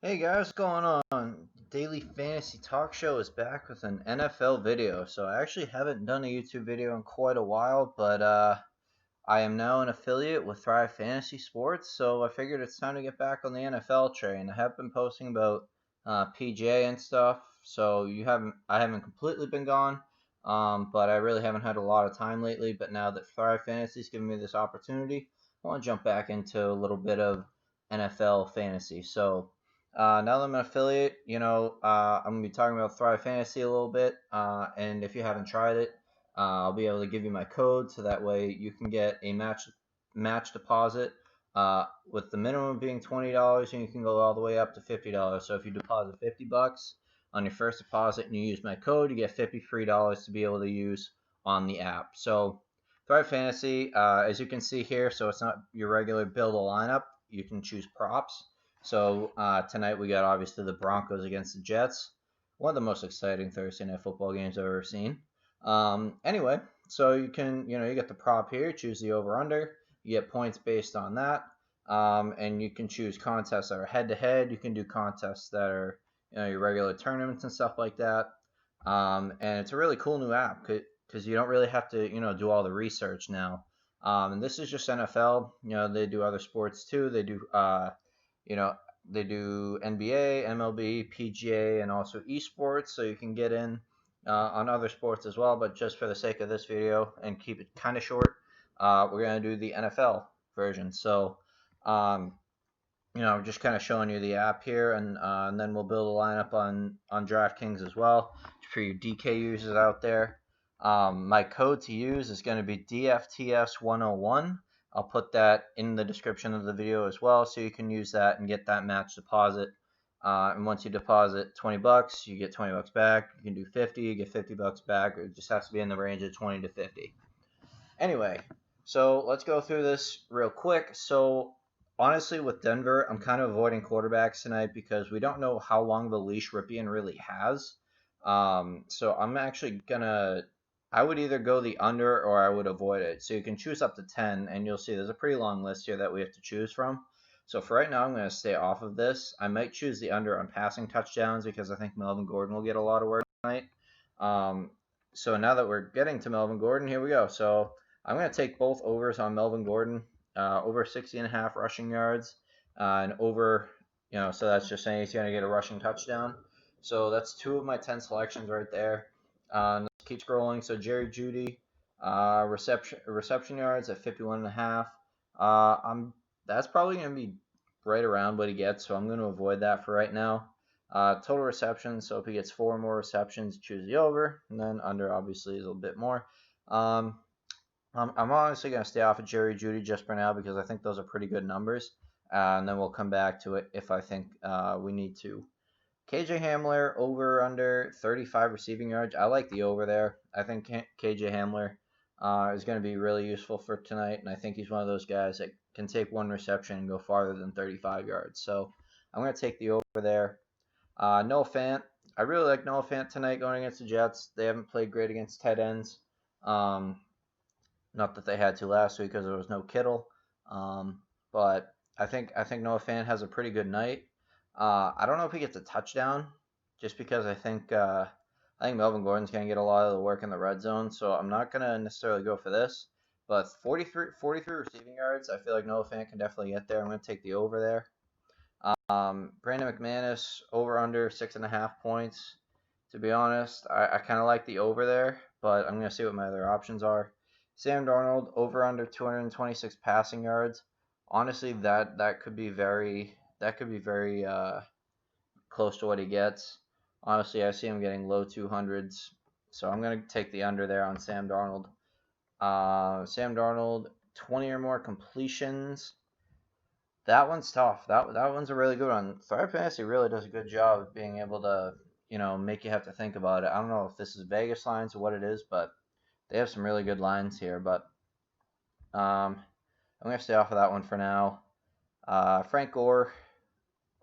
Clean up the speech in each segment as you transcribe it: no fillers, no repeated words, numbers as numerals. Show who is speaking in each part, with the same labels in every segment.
Speaker 1: Hey guys, what's going on? Daily Fantasy Talk Show is back with an NFL video. So I actually haven't done a YouTube video in quite a while, but I am now an affiliate with Thrive Fantasy Sports, so I figured it's time to get back on the NFL train. I have been posting about PGA and stuff, so I haven't completely been gone, but I really haven't had a lot of time lately. But now that Thrive Fantasy's given me this opportunity, I want to jump back into a little bit of NFL fantasy. So now that I'm an affiliate, I'm gonna be talking about Thrive Fantasy a little bit, and if you haven't tried it. I'll be able to give you my code so that way you can get a match deposit with the minimum being $20, and you can go all the way up to $50. So if you deposit $50 on your first deposit and you use my code, you get $50 free to be able to use on the app. So Thrive Fantasy, as you can see here, so it's not your regular build a lineup. You can choose props. So tonight we got obviously the Broncos against the Jets. One of the most exciting Thursday night football games I've ever seen. Anyway, so you get the prop here, choose the over under, you get points based on that, and you can choose contests that are head to head. You can do contests that are your regular tournaments and stuff like that. And it's a really cool new app because you don't really have to do all the research now. And this is just NFL. They do other sports too. They do you know they do NBA, MLB, PGA, and also esports. So you can get in on other sports as well, but just for the sake of this video and keep it kind of short, we're going to do the NFL version. So, just kind of showing you the app here, and then we'll build a lineup on Draftkings as well for you DK users out there. My code to use is going to be DFTS101. I'll put that in the description of the video as well, so you can use that and get that match deposit. And once you deposit $20, you get $20 back. You can do 50, you get $50 back. It just has to be in the range of 20 to 50. Anyway, so let's go through this real quick. So honestly, with Denver, I'm kind of avoiding quarterbacks tonight because we don't know how long the leash Ripien really has. So I'm actually gonna. I would either go the under or I would avoid it. So you can choose up to 10, and you'll see there's a pretty long list here that we have to choose from. So for right now, I'm going to stay off of this. I might choose the under on passing touchdowns because I think Melvin Gordon will get a lot of work tonight. So now that we're getting to Melvin Gordon, here we go. So I'm going to take both overs on Melvin Gordon, over 60.5 rushing yards, and over, so that's just saying he's going to get a rushing touchdown. So that's 2 of my 10 selections right there. Let's keep scrolling. So Jerry Jeudy, reception yards at 51.5. That's probably going to be right around what he gets, so I'm going to avoid that for right now. Total receptions, so if he gets 4 more receptions, choose the over, and then under obviously is a little bit more. I'm honestly going to stay off of Jerry Jeudy just for now because I think those are pretty good numbers, and then we'll come back to it if I think we need to. KJ Hamler, over under 35 receiving yards. I like the over there. I think KJ Hamler is going to be really useful for tonight, and I think he's one of those guys that can take 1 reception and go farther than 35 yards. So I'm going to take the over there. Noah Fant. I really like Noah Fant tonight going against the Jets. They haven't played great against tight ends. Not that they had to last week because there was no Kittle. But I think Noah Fant has a pretty good night. I don't know if he gets a touchdown, just because I think Melvin Gordon's going to get a lot of the work in the red zone, so I'm not going to necessarily go for this. But 43 receiving yards, I feel like Noah Fant can definitely get there. I'm going to take the over there. Brandon McManus, over under 6.5 points. To be honest, I kind of like the over there, but I'm going to see what my other options are. Sam Darnold, over under 226 passing yards. Honestly, that could be very close to what he gets. Honestly, I see him getting low 200s, so I'm going to take the under there on Sam Darnold. Sam Darnold, 20 or more completions. That one's tough. That one's a really good one. Thrive Fantasy really does a good job of being able to, make you have to think about it. I don't know if this is Vegas lines or what it is, but they have some really good lines here. But I'm going to stay off of that one for now. Frank Gore,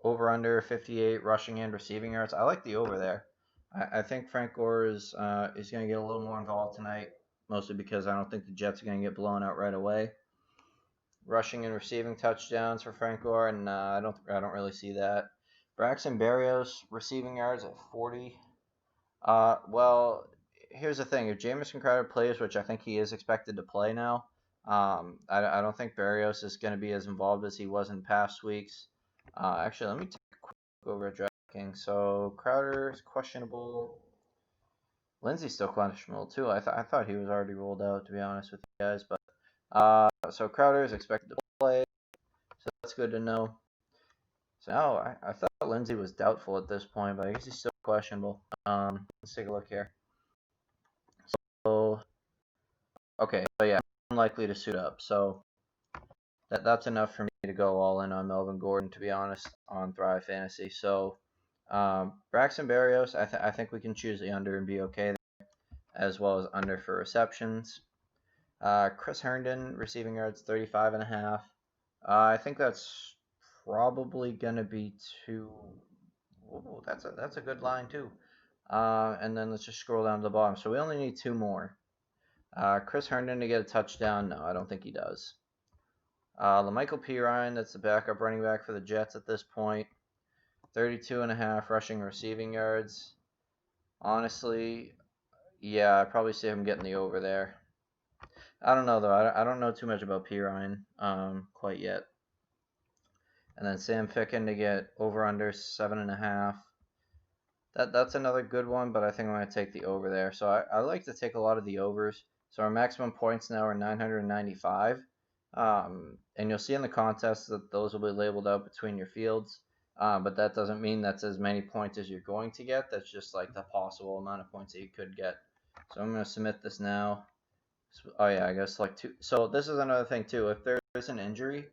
Speaker 1: over under 58 rushing and receiving yards. I like the over there. I think Frank Gore is going to get a little more involved tonight, mostly because I don't think the Jets are going to get blown out right away. Rushing and receiving touchdowns for Frank Gore, and I don't really see that. Braxton Berrios receiving yards at 40. Well, here's the thing. If Jamison Crowder plays, which I think he is expected to play now, I don't think Berrios is going to be as involved as he was in past weeks. Actually, let me take a quick look over at DraftKings. So Crowder is questionable. Lindsey's still questionable too. I thought he was already ruled out, to be honest with you guys. But so Crowder is expected to play, so that's good to know. So now I thought Lindsey was doubtful at this point, but I guess he's still questionable. Let's take a look here. So okay, so yeah, unlikely to suit up. So that's enough for me to go all in on Melvin Gordon, to be honest, on Thrive Fantasy. So Braxton Berrios, I think we can choose the under and be okay there, as well as under for receptions. Chris Herndon receiving yards 35.5. I think that's probably gonna be too. Ooh, that's a good line too. And then let's just scroll down to the bottom. So we only need 2 more. Chris Herndon to get a touchdown? No, I don't think he does. LaMichael Pirine, that's the backup running back for the Jets at this point. 32.5 rushing receiving yards. Honestly, yeah, I probably see him getting the over there. I don't know though. I don't know too much about Pirine quite yet. And then Sam Ficken to get over under 7.5. That's another good one, but I think I'm going to take the over there. So I like to take a lot of the overs. So our maximum points now are 995. And you'll see in the contest that those will be labeled out between your fields. But that doesn't mean that's as many points as you're going to get. That's just like the possible amount of points that you could get. So I'm going to submit this now. Oh yeah, I guess like 2. So this is another thing too. If there is an injury,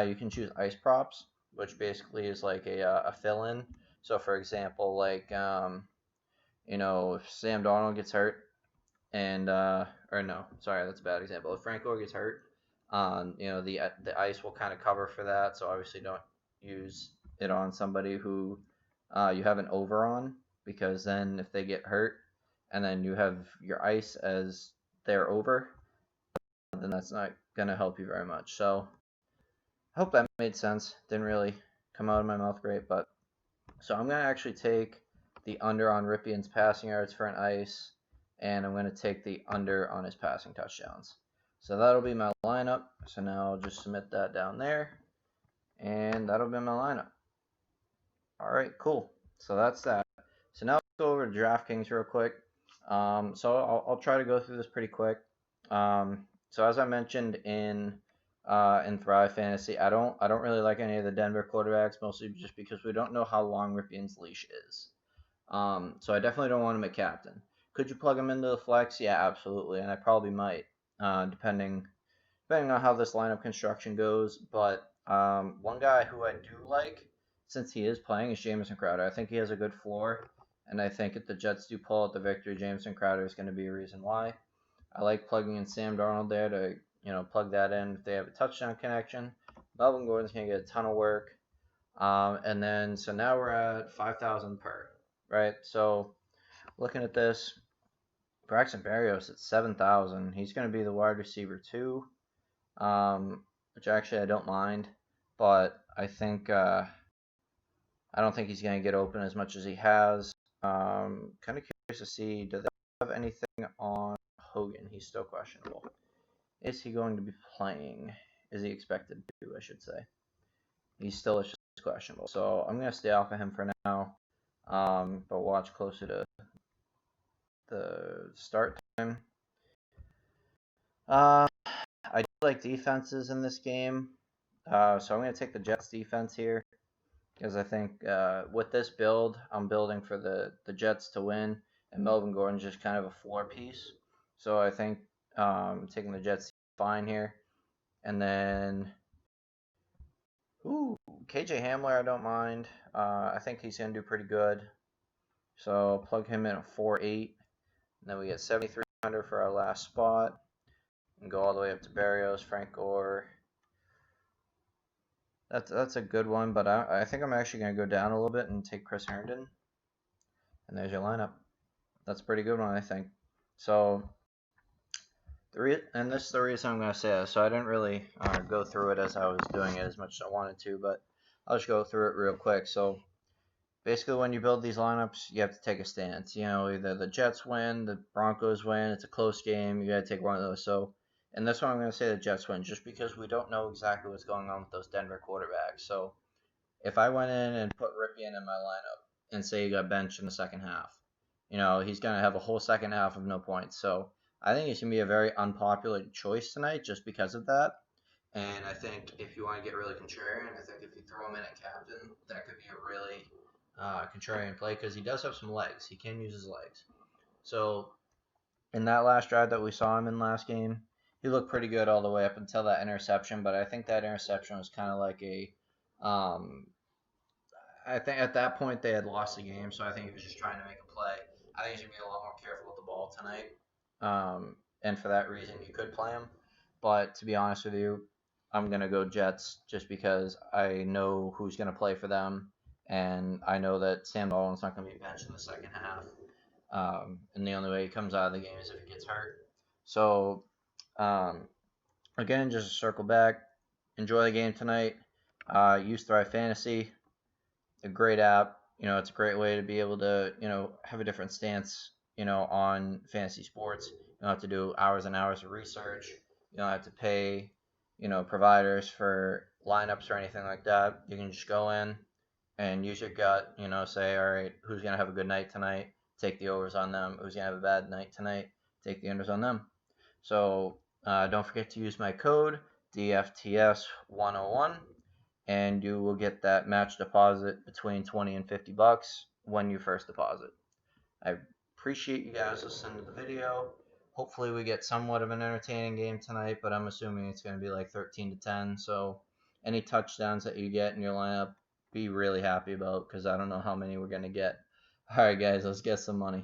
Speaker 1: you can choose ice props, which basically is like a fill-in. So for example, like if Sam Darnold gets hurt, and or no, sorry, that's a bad example. If Frank Gore gets hurt, the ice will kind of cover for that. So obviously don't use it on somebody who you have an over on, because then if they get hurt and then you have your ice as their over, then that's not gonna help you very much. So I hope that made sense. Didn't really come out of my mouth great, but so I'm gonna actually take the under on Ripien's passing yards for an ice, and I'm gonna take the under on his passing touchdowns. So that'll be my lineup. So now I'll just submit that down there, and that'll be my lineup. All right, cool. So that's that. So now let's go over to DraftKings real quick. So I'll try to go through this pretty quick. So as I mentioned in Thrive Fantasy, I don't really like any of the Denver quarterbacks, mostly just because we don't know how long Ripien's leash is. So I definitely don't want him at captain. Could you plug him into the flex? Yeah, absolutely, and I probably might, depending on how this lineup construction goes. But one guy who I do like, since he is playing, is Jamison Crowder. I think he has a good floor, and I think if the Jets do pull out the victory, Jamison Crowder is going to be a reason why. I like plugging in Sam Darnold there to plug that in if they have a touchdown connection. Melvin Gordon's going to get a ton of work. And then, so now we're at 5,000 per, right? So looking at this, Braxton Berrios at 7,000. He's going to be the wide receiver too, which actually I don't mind, but I think I don't think he's going to get open as much as he has. Kind of curious to see, do they have anything on Hogan? He's still questionable. Is he going to be playing? Is he expected to, I should say. He's still just questionable. So I'm going to stay off of him for now, but watch closer to the start time. I do like defenses in this game, so I'm going to take the Jets defense here, because I think with this build, I'm building for the Jets to win, and Melvin Gordon's just kind of a floor piece. So I think taking the Jets fine here. And then, KJ Hamler, I don't mind. I think he's going to do pretty good. So I'll plug him in at 4.8. And then we get 7,300 for our last spot. And go all the way up to Berrios, Frank Gore. That's a good one, but I think I'm actually going to go down a little bit and take Chris Herndon. And there's your lineup. That's a pretty good one, I think. So, and this is the reason I'm going to say that. So I didn't really go through it as I was doing it as much as I wanted to, but I'll just go through it real quick. So basically when you build these lineups, you have to take a stance. You know, either the Jets win, the Broncos win, it's a close game, you got to take one of those. So, and that's why I'm going to say the Jets win, just because we don't know exactly what's going on with those Denver quarterbacks. So, if I went in and put Ripien in my lineup and say he got benched in the second half, you know, he's going to have a whole second half of no points. So, I think it's going to be a very unpopular choice tonight just because of that. And I think if you want to get really contrarian, I think if you throw him in at captain, that could be a really contrarian play because he does have some legs. He can use his legs. So in that last drive that we saw him in last game, he looked pretty good all the way up until that interception. But I think that interception was kind of like a um, I think at that point they had lost the game, so I think he was just trying to make a play. I think he's gonna be a lot more careful with the ball tonight, and for that reason, you could play him. But to be honest with you, I'm gonna go Jets just because I know who's gonna play for them, and I know that Sam Darnold's not gonna be benched in the second half. And the only way he comes out of the game is if he gets hurt. So, um, again, just to circle back, enjoy the game tonight. Use Thrive Fantasy, a great app. You know, it's a great way to be able to, you know, have a different stance, you know, on fantasy sports. You don't have to do hours and hours of research. You don't have to pay, you know, providers for lineups or anything like that. You can just go in and use your gut, you know, say, all right, who's going to have a good night tonight? Take the overs on them. Who's going to have a bad night tonight? Take the unders on them. So don't forget to use my code DFTS101 and you will get that match deposit between 20 and $50 when you first deposit. I appreciate you guys listening to the video. Hopefully we get somewhat of an entertaining game tonight, but I'm assuming it's going to be like 13 to 10. So any touchdowns that you get in your lineup, be really happy about because I don't know how many we're going to get. All right, guys, let's get some money.